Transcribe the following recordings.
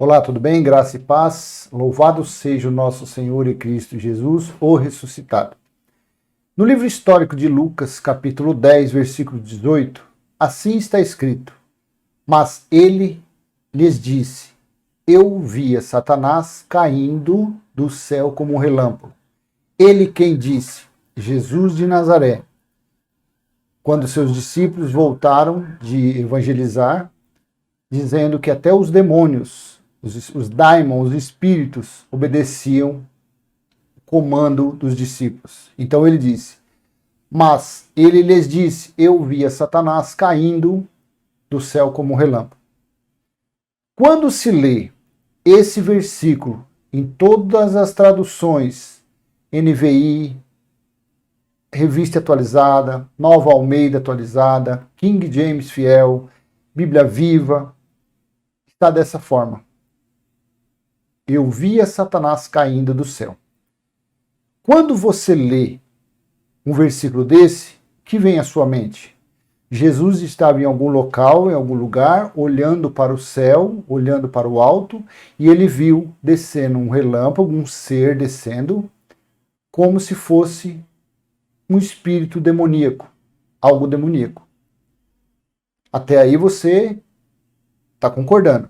Olá, tudo bem? Graça e paz. Louvado seja o nosso Senhor e Cristo Jesus, o ressuscitado. No livro histórico de Lucas, capítulo 10, versículo 18, assim está escrito: Mas ele lhes disse: Eu via Satanás caindo do céu como um relâmpago. Ele quem disse: Jesus de Nazaré. Quando seus discípulos voltaram de evangelizar, dizendo que até os demônios, os daimons, os espíritos, obedeciam o comando dos discípulos. Então ele disse: Mas ele lhes disse: Eu via Satanás caindo do céu como um relâmpago. Quando se lê esse versículo em todas as traduções, NVI, Revista Atualizada, Nova Almeida Atualizada, King James Fiel, Bíblia Viva, está dessa forma: Eu via Satanás caindo do céu. Quando você lê um versículo desse, que vem à sua mente? Jesus estava em algum local, em algum lugar, olhando para o céu, olhando para o alto, e ele viu descendo um relâmpago, um ser descendo, como se fosse um espírito demoníaco, algo demoníaco. Até aí você está concordando.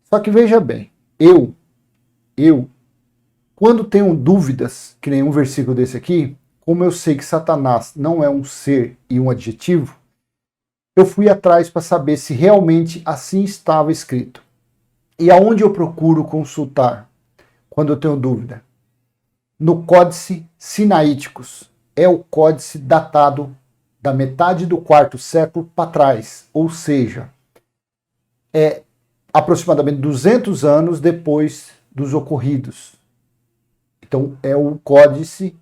Só que veja bem, eu, quando tenho dúvidas, que nem um versículo desse aqui, como eu sei que Satanás não é um ser e um adjetivo, eu fui atrás para saber se realmente assim estava escrito. E aonde eu procuro consultar quando eu tenho dúvida? No Códice Sinaíticos. É o códice datado da metade do quarto século para trás, ou seja, é aproximadamente 200 anos depois dos ocorridos. Então é o códice,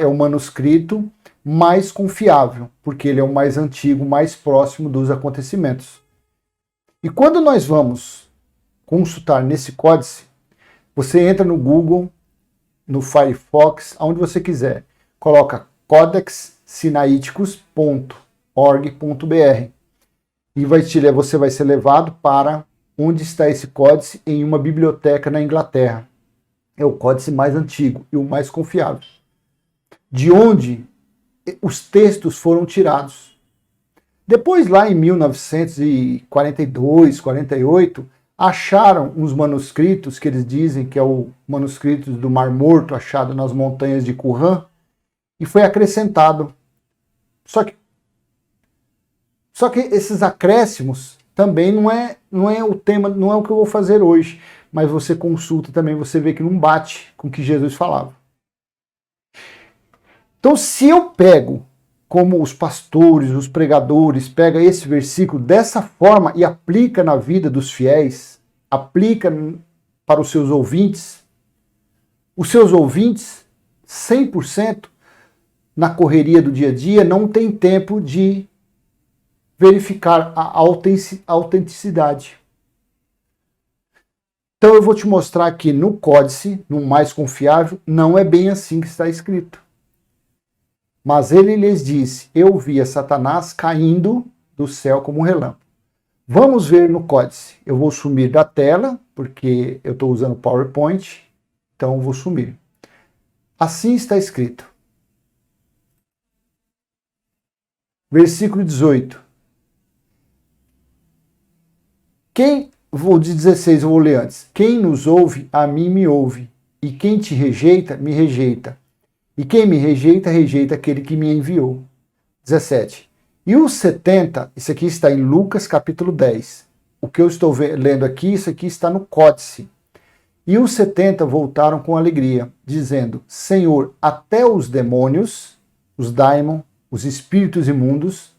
é o manuscrito mais confiável, porque ele é o mais antigo, mais próximo dos acontecimentos. E quando nós vamos consultar nesse códice, você entra no Google, no Firefox, aonde você quiser, coloca codexsinaiticus.org.br e você vai ser levado para onde está esse códice em uma biblioteca na Inglaterra. É o códice mais antigo e o mais confiável, de onde os textos foram tirados. Depois, lá em 1942, 48, acharam uns manuscritos que eles dizem que é o manuscrito do Mar Morto, achado nas montanhas de Qumran, e foi acrescentado. Só que esses acréscimos também não é o tema, não é o que eu vou fazer hoje, mas você consulta também, você vê que não bate com o que Jesus falava. Então, se eu pego, como os pastores, os pregadores, pega esse versículo dessa forma e aplica na vida dos fiéis, aplica para os seus ouvintes 100%, na correria do dia a dia, não tem tempo de verificar a autenticidade. Então eu vou te mostrar aqui no códice, no mais confiável, não é bem assim que está escrito. Mas ele lhes disse: Eu via Satanás caindo do céu como um relâmpago. Vamos ver no códice. Eu vou sumir da tela, porque eu estou usando PowerPoint, então eu vou sumir. Assim está escrito. Versículo 18. Vou de 16, eu vou ler antes. Quem nos ouve, a mim me ouve. E quem te rejeita, me rejeita. E quem me rejeita, rejeita aquele que me enviou. 17. E os 70, isso aqui está em Lucas capítulo 10. O que eu estou lendo aqui, isso aqui está no códice. E os 70 voltaram com alegria, dizendo: Senhor, até os demônios, os daimon, os espíritos imundos,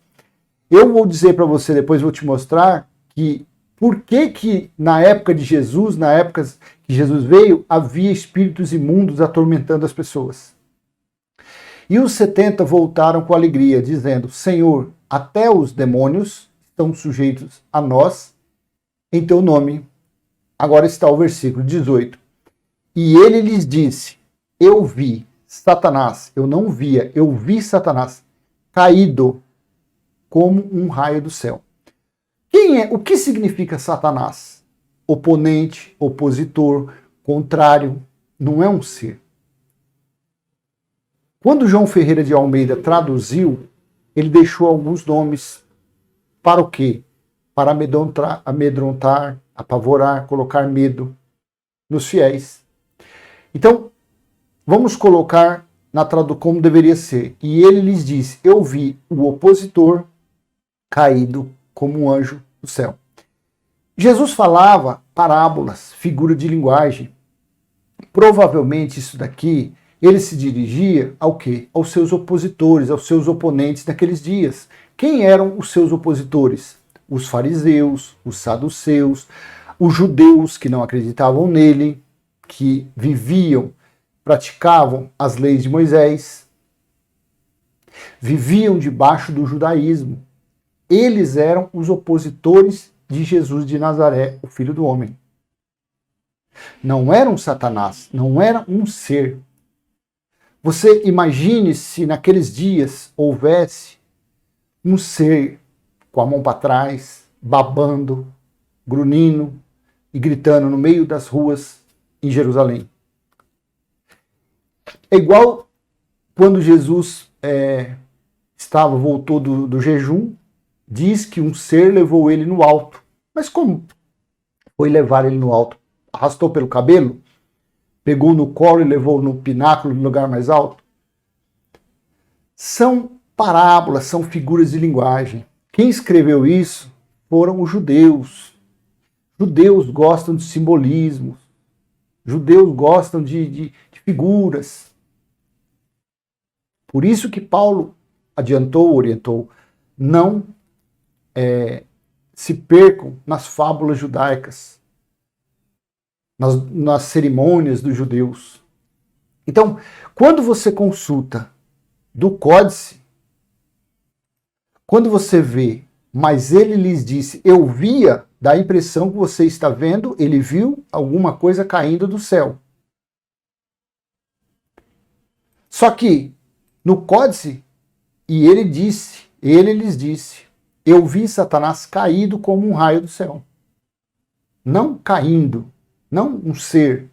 eu vou dizer para você, depois vou te mostrar, que por que na época de Jesus, na época que Jesus veio, havia espíritos imundos atormentando as pessoas. E os 70 voltaram com alegria, dizendo: Senhor, até os demônios estão sujeitos a nós, em teu nome. Agora está o versículo 18. E ele lhes disse: Eu vi Satanás, eu não via, eu vi Satanás caído como um raio do céu. O que significa Satanás? oponente, opositor, contrário, não é um ser. Quando João Ferreira de Almeida traduziu, ele deixou alguns nomes para o quê? Para amedrontar, apavorar, colocar medo nos fiéis. Então, vamos colocar na tradução como deveria ser. E ele lhes disse: eu vi o opositor caído como um anjo do céu. Jesus falava parábolas, figura de linguagem. Provavelmente isso daqui, ele se dirigia ao quê? Aos seus opositores, aos seus oponentes naqueles dias. Quem eram os seus opositores? Os fariseus, os saduceus, os judeus que não acreditavam nele, que viviam, praticavam as leis de Moisés, viviam debaixo do judaísmo. Eles eram os opositores de Jesus de Nazaré, o Filho do Homem. Não era um Satanás, não era um ser. Você imagine se naqueles dias houvesse um ser com a mão para trás, babando, grunhindo e gritando no meio das ruas em Jerusalém. É igual quando Jesus voltou do jejum, diz que um ser levou ele no alto. Mas como foi levar ele no alto? Arrastou pelo cabelo? Pegou no colo e levou no pináculo, no lugar mais alto? São parábolas, são figuras de linguagem. Quem escreveu isso foram os judeus. Judeus gostam de simbolismo. Judeus gostam de figuras. Por isso que Paulo orientou, não se percam nas fábulas judaicas, nas cerimônias dos judeus. Então, quando você consulta do códice, quando você vê, mas ele lhes disse, eu via, dá a impressão que você está vendo, ele viu alguma coisa caindo do céu. Só que, no códice, e ele lhes disse, eu vi Satanás caído como um raio do céu. Não caindo, não um ser.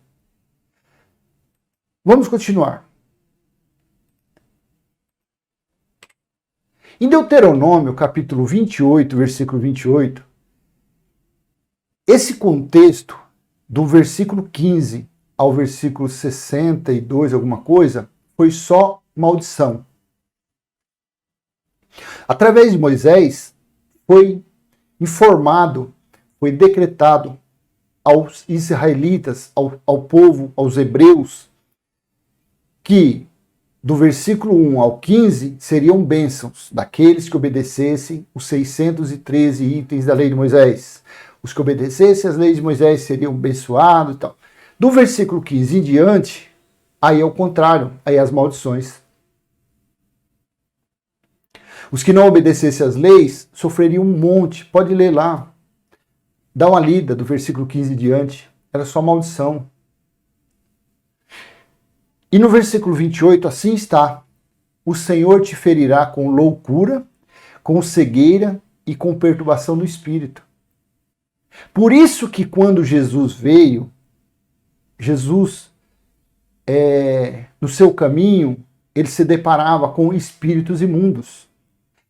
Vamos continuar. Em Deuteronômio, capítulo 28, versículo 28, esse contexto, do versículo 15 ao versículo 62, alguma coisa, foi só maldição. Através de Moisés, foi informado, foi decretado aos israelitas, ao povo, aos hebreus, que do versículo 1 ao 15 seriam bênçãos daqueles que obedecessem os 613 itens da lei de Moisés. Os que obedecessem as leis de Moisés seriam abençoados e tal. Do versículo 15 em diante, aí é o contrário, aí as maldições. Os que não obedecessem às leis sofreriam um monte. Pode ler lá. Dá uma lida do versículo 15 em diante. Era só maldição. E no versículo 28, assim está. O Senhor te ferirá com loucura, com cegueira e com perturbação do espírito. Por isso que quando Jesus veio, Jesus, no seu caminho, ele se deparava com espíritos imundos.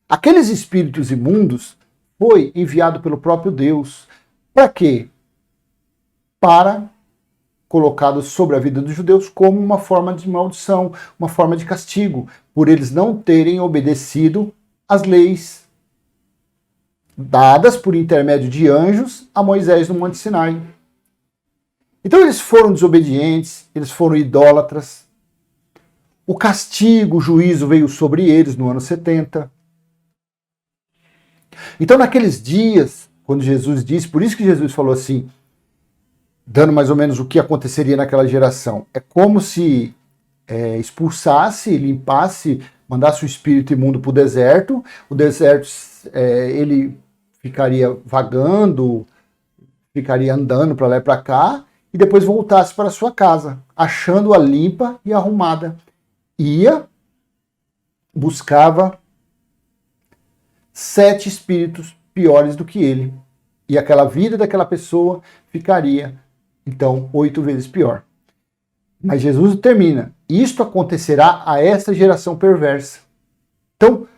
Aqueles espíritos imundos foi enviado pelo próprio Deus. Para quê? Para colocados sobre a vida dos judeus como uma forma de maldição, uma forma de castigo, por eles não terem obedecido às leis dadas por intermédio de anjos a Moisés no Monte Sinai. Então eles foram desobedientes, eles foram idólatras. O castigo, o juízo veio sobre eles no ano 70. Então naqueles dias, quando Jesus disse, por isso que Jesus falou assim, dando mais ou menos o que aconteceria naquela geração. É como se expulsasse, limpasse, mandasse o espírito imundo para o deserto ele ficaria vagando, ficaria andando para lá e para cá, e depois voltasse para sua casa, achando-a limpa e arrumada. Ia, buscava 7 espíritos piores do que ele. E aquela vida daquela pessoa ficaria, então, 8 vezes pior. Mas Jesus termina: isto acontecerá a essa geração perversa. Então,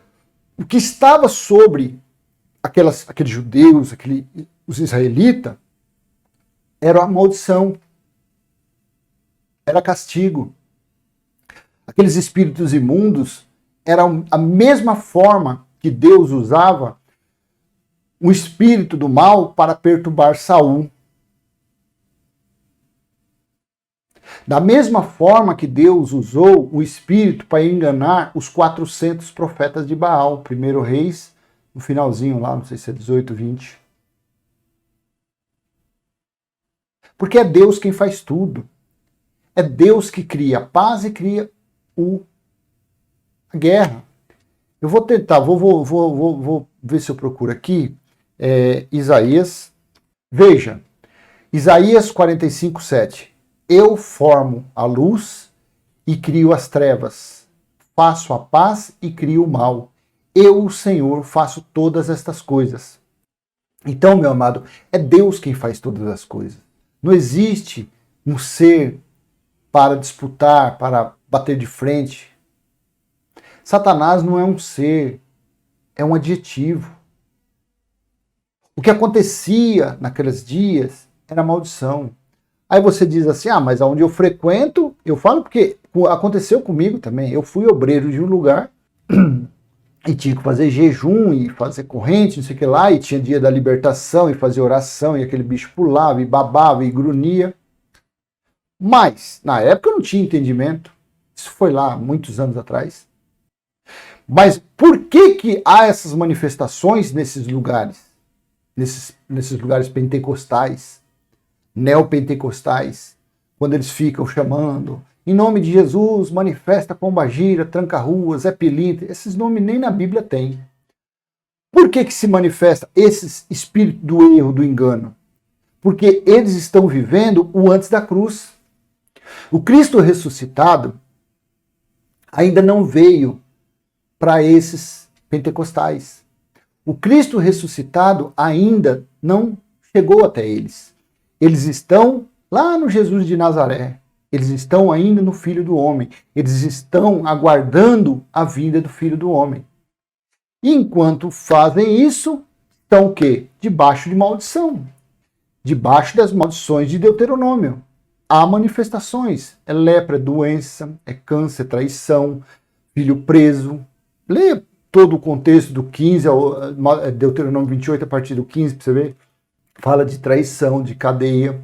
o que estava sobre aqueles judeus, os israelitas, era uma maldição, era castigo. Aqueles espíritos imundos eram a mesma forma que Deus usava o espírito do mal para perturbar Saul. Da mesma forma que Deus usou o espírito para enganar os 400 profetas de Baal, 1 Reis, no finalzinho lá, não sei se é 18, 20. Porque é Deus quem faz tudo. É Deus que cria a paz e cria a guerra. Eu vou tentar, vou ver se eu procuro aqui, Isaías. Veja, Isaías 45, 7. Eu formo a luz e crio as trevas, faço a paz e crio o mal. Eu, o Senhor, faço todas estas coisas. Então, meu amado, é Deus quem faz todas as coisas. Não existe um ser para disputar, para bater de frente. Satanás não é um ser, é um adjetivo. O que acontecia naqueles dias era maldição. Aí você diz assim, mas aonde eu frequento, eu falo porque aconteceu comigo também. Eu fui obreiro de um lugar e tinha que fazer jejum e fazer corrente, não sei o que lá, e tinha dia da libertação e fazer oração, e aquele bicho pulava e babava e grunhia. Mas, na época eu não tinha entendimento. Isso foi lá, muitos anos atrás. Mas por que há essas manifestações nesses lugares? Nesses lugares pentecostais, neopentecostais, quando eles ficam chamando, em nome de Jesus, manifesta pombagira, tranca-ruas, Zé Pilintra, esses nomes nem na Bíblia tem. Por que se manifesta esses espíritos do erro, do engano? Porque eles estão vivendo o antes da cruz. O Cristo ressuscitado ainda não veio para esses pentecostais. O Cristo ressuscitado ainda não chegou até eles. Eles estão lá no Jesus de Nazaré. Eles estão ainda no Filho do Homem. Eles estão aguardando a vinda do Filho do Homem. E enquanto fazem isso, estão o quê? Debaixo de maldição. Debaixo das maldições de Deuteronômio. Há manifestações. É lepra, é doença, é câncer, é traição, filho preso. Lê todo o contexto do 15, Deuteronômio 28, a partir do 15, para você ver. Fala de traição, de cadeia,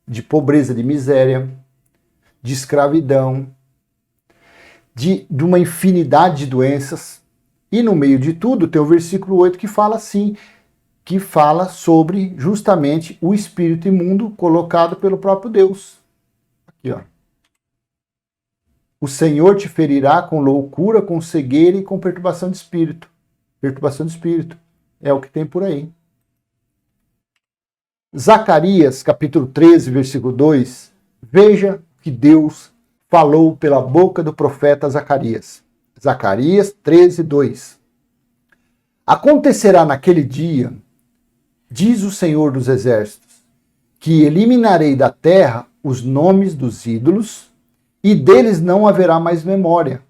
de pobreza, de miséria, de escravidão, de uma infinidade de doenças. E no meio de tudo tem o versículo 8 que fala assim, que fala sobre justamente o espírito imundo colocado pelo próprio Deus. Aqui, ó. O Senhor te ferirá com loucura, com cegueira e com perturbação de espírito. Perturbação de espírito. É o que tem por aí. Zacarias, capítulo 13, versículo 2. Veja que Deus falou pela boca do profeta Zacarias. Zacarias 13, 2. Acontecerá naquele dia, diz o Senhor dos Exércitos, que eliminarei da terra os nomes dos ídolos, e deles não haverá mais memória.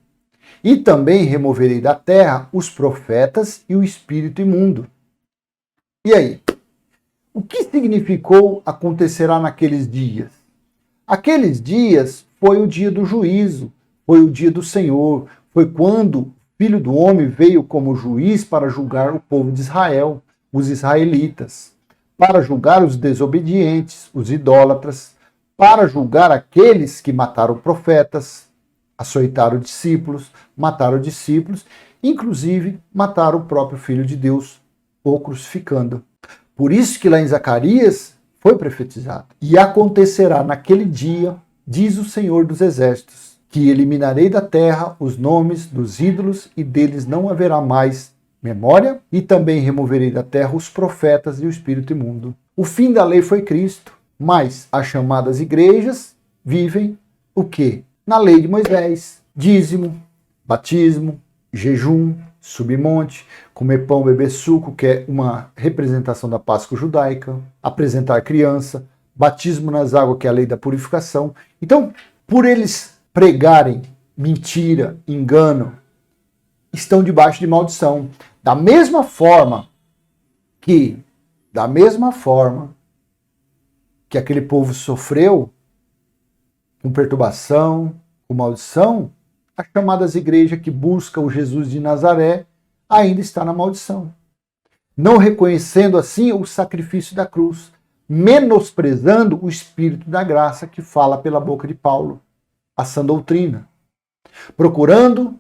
E também removerei da terra os profetas e o espírito imundo. E aí? O que significou acontecerá naqueles dias? Aqueles dias foi o dia do juízo, foi o dia do Senhor, foi quando o Filho do Homem veio como juiz para julgar o povo de Israel, os israelitas, para julgar os desobedientes, os idólatras, para julgar aqueles que mataram profetas, açoitaram discípulos, mataram discípulos, inclusive mataram o próprio Filho de Deus, o crucificando. Por isso que lá em Zacarias foi profetizado. E acontecerá naquele dia, diz o Senhor dos Exércitos, que eliminarei da terra os nomes dos ídolos e deles não haverá mais memória, e também removerei da terra os profetas e o espírito imundo. O fim da lei foi Cristo, mas as chamadas igrejas vivem o quê? Na lei de Moisés. Dízimo, batismo, jejum, subir monte, comer pão, beber suco, que é uma representação da Páscoa judaica, apresentar criança, batismo nas águas, que é a lei da purificação. Então, por eles pregarem mentira, engano, estão debaixo de maldição. Da mesma forma que aquele povo sofreu com perturbação, com maldição, as chamadas igrejas que buscam o Jesus de Nazaré ainda está na maldição. Não reconhecendo assim o sacrifício da cruz, menosprezando o Espírito da graça que fala pela boca de Paulo, a sã doutrina, procurando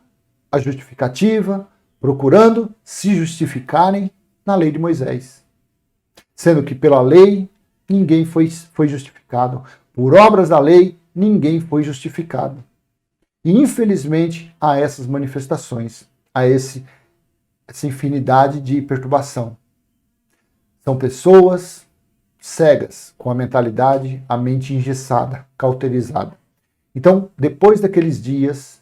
a justificativa, procurando se justificarem na lei de Moisés. Sendo que pela lei ninguém foi justificado, por obras da lei ninguém foi justificado. E infelizmente há essas manifestações, há essa infinidade de perturbação. São pessoas cegas, com a mentalidade, a mente engessada, cauterizada. Então, depois daqueles dias,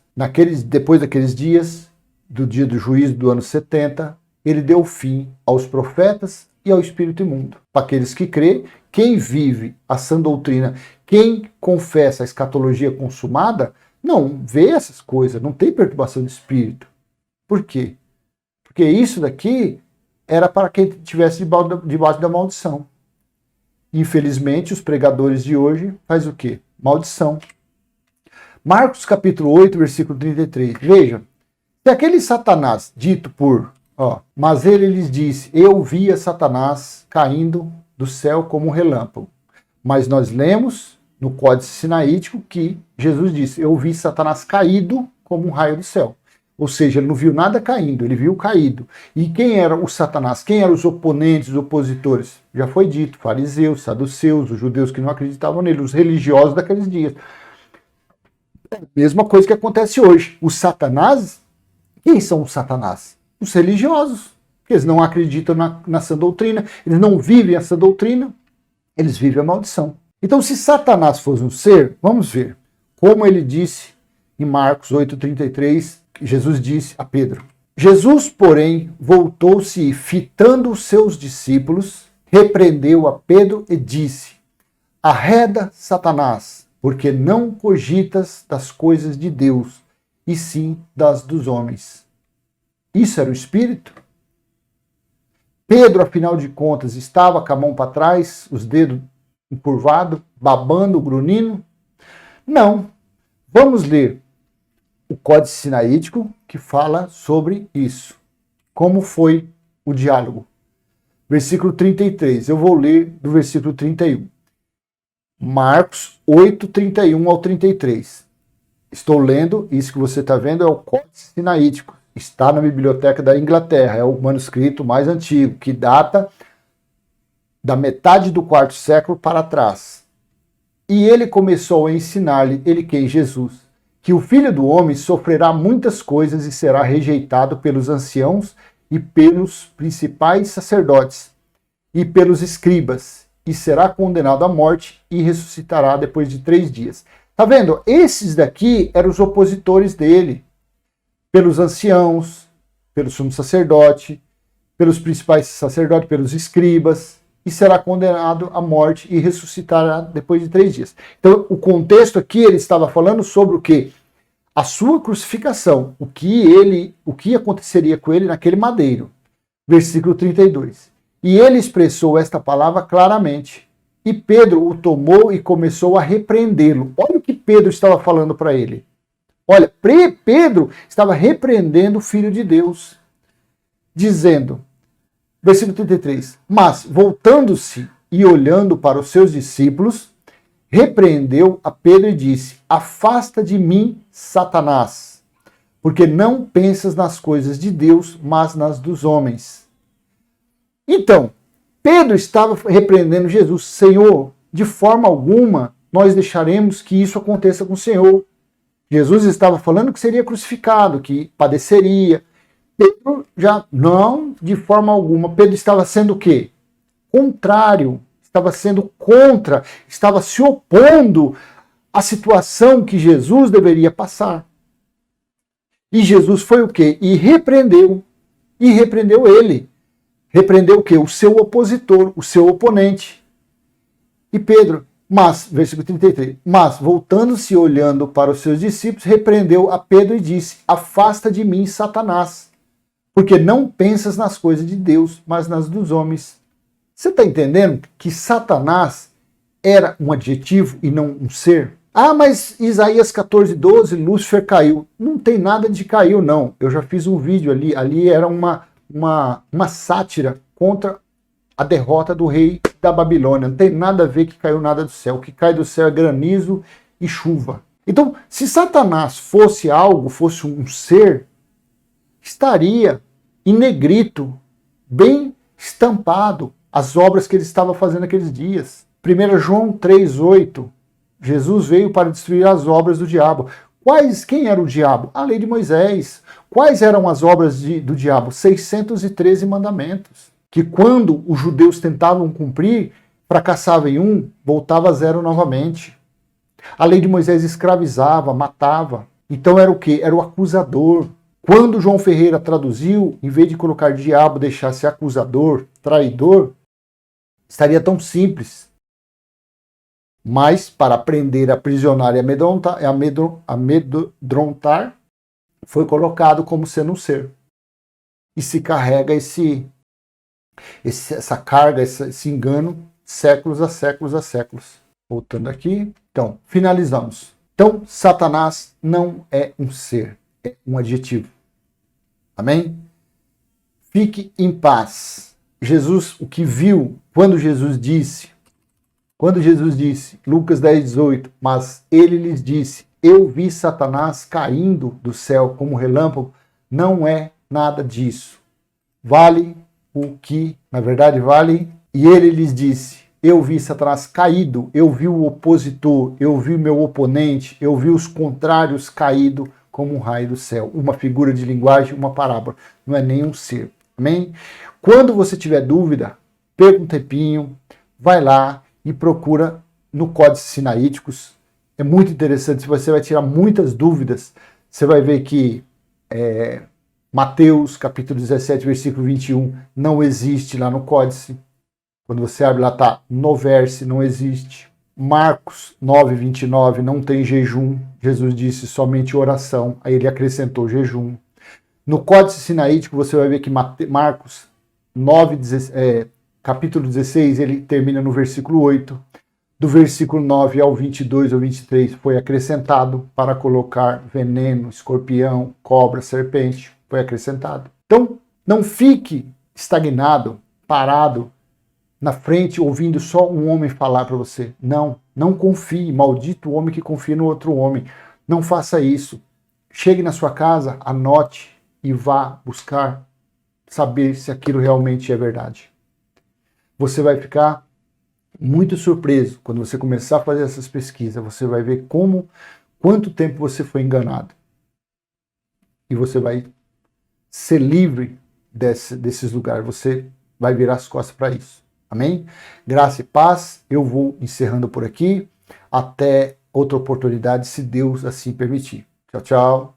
do dia do juízo do ano 70, ele deu fim aos profetas e ao espírito imundo. Para aqueles que crêem, quem vive a sã doutrina, quem confessa a escatologia consumada, não vê essas coisas, não tem perturbação de espírito. Por quê? Porque isso daqui era para quem estivesse debaixo da maldição. Infelizmente, os pregadores de hoje fazem o quê? Maldição. Marcos capítulo 8, versículo 33. Veja, se aquele Satanás dito por... mas ele lhes disse, eu via Satanás caindo do céu como um relâmpago. Mas nós lemos no Códice Sinaítico que Jesus disse, eu vi Satanás caído como um raio do céu. Ou seja, ele não viu nada caindo, ele viu caído. E quem era o Satanás? Quem eram os oponentes, os opositores? Já foi dito, fariseus, saduceus, os judeus que não acreditavam nele, os religiosos daqueles dias. Mesma coisa que acontece hoje. Os Satanás, quem são os Satanás? Os religiosos, porque eles não acreditam na sã doutrina, eles não vivem a sã doutrina, eles vivem a maldição. Então, se Satanás fosse um ser, vamos ver, como ele disse em Marcos 8,33, Jesus disse a Pedro. Jesus, porém, voltou-se e, fitando os seus discípulos, repreendeu a Pedro e disse, arreda, Satanás, porque não cogitas das coisas de Deus, e sim das dos homens. Isso era o Espírito? Pedro, afinal de contas, estava com a mão para trás, os dedos encurvados, babando, grunhindo? Não. Vamos ler o Códice Sinaítico que fala sobre isso. Como foi o diálogo? Versículo 33. Eu vou ler do versículo 31. Marcos 8, 31 ao 33. Estou lendo, isso que você está vendo é o Códice Sinaítico. Está na biblioteca da Inglaterra, é o manuscrito mais antigo, que data da metade do quarto século para trás. E ele começou a ensinar-lhe, ele quem? Jesus, que o Filho do Homem sofrerá muitas coisas e será rejeitado pelos anciãos e pelos principais sacerdotes e pelos escribas, e será condenado à morte e ressuscitará depois de 3 dias. Tá vendo? Esses daqui eram os opositores dele. Pelos anciãos, pelo sumo sacerdote, pelos principais sacerdotes, pelos escribas, e será condenado à morte e ressuscitará depois de 3 dias. Então, o contexto aqui, ele estava falando sobre o quê? A sua crucificação, o que aconteceria com ele naquele madeiro. Versículo 32. E ele expressou esta palavra claramente, e Pedro o tomou e começou a repreendê-lo. Olha o que Pedro estava falando para ele. Olha, Pedro estava repreendendo o Filho de Deus, dizendo, versículo 33, mas voltando-se e olhando para os seus discípulos, repreendeu a Pedro e disse, afasta de mim, Satanás, porque não pensas nas coisas de Deus, mas nas dos homens. Então, Pedro estava repreendendo Jesus, Senhor, de forma alguma nós deixaremos que isso aconteça com o Senhor. Jesus estava falando que seria crucificado, que padeceria. Pedro já, não, de forma alguma. Pedro estava sendo o quê? Contrário, estava sendo contra, estava se opondo à situação que Jesus deveria passar. E Jesus foi o quê? E repreendeu. e repreendeu ele. Repreendeu o quê? O seu opositor, o seu oponente. E Pedro, versículo 33, mas voltando-se e olhando para os seus discípulos, repreendeu a Pedro e disse: afasta de mim, Satanás, porque não pensas nas coisas de Deus, mas nas dos homens. Você está entendendo que Satanás era um adjetivo e não um ser? Ah, mas Isaías 14:12, Lúcifer caiu. Não tem nada de caiu, não. Eu já fiz um vídeo ali. Ali era uma sátira contra a derrota do rei da Babilônia. Não tem nada a ver que caiu nada do céu. O que cai do céu é granizo e chuva. Então, se Satanás fosse algo, fosse um ser, estaria em negrito, bem estampado, as obras que ele estava fazendo naqueles dias. 1 João 3:8, Jesus veio para destruir as obras do diabo. Quem era o diabo? A lei de Moisés. Quais eram as obras do diabo? 613 mandamentos. Que quando os judeus tentavam cumprir, fracassava em um, voltava a zero novamente. A lei de Moisés escravizava, matava. Então era o quê? Era o acusador. Quando João Ferreira traduziu, em vez de colocar diabo, deixasse acusador, traidor, estaria tão simples. Mas para prender, aprisionar e amedrontar, foi colocado como sendo um ser. E se carrega essa carga, esse engano, séculos a séculos a séculos. Voltando aqui. Então, finalizamos. Então, Satanás não é um ser, é um adjetivo. Amém? Fique em paz. Jesus, o que viu, quando Jesus disse, Lucas 10:18, mas ele lhes disse, eu vi Satanás caindo do céu como relâmpago, não é nada disso. Vale o que, na verdade, vale. E ele lhes disse, eu vi Satanás caído, eu vi o opositor, eu vi meu oponente, eu vi os contrários caído como um raio do céu. Uma figura de linguagem, uma parábola. Não é nem um ser. Amém? Quando você tiver dúvida, pega um tempinho, vai lá e procura no Códice Sinaíticos. É muito interessante, você vai tirar muitas dúvidas. Você vai ver que Mateus, capítulo 17, versículo 21, não existe lá no Códice. Quando você abre lá, está no verso, não existe. Marcos 9, 29, não tem jejum. Jesus disse somente oração. Aí ele acrescentou jejum. No Códice Sinaítico, você vai ver que Marcos 9, capítulo 16, ele termina no versículo 8. Do versículo 9 ao 22 ou 23 foi acrescentado para colocar veneno, escorpião, cobra, serpente. Foi acrescentado. Então, não fique estagnado, parado, na frente, ouvindo só um homem falar para você. Não confie. Maldito o homem que confia no outro homem. Não faça isso. Chegue na sua casa, anote e vá buscar saber se aquilo realmente é verdade. Você vai ficar muito surpreso quando você começar a fazer essas pesquisas. Você vai ver quanto tempo você foi enganado. E você vai ser livre desses lugares. Você vai virar as costas para isso. Amém? Graça e paz. Eu vou encerrando por aqui. Até outra oportunidade, se Deus assim permitir. Tchau, tchau.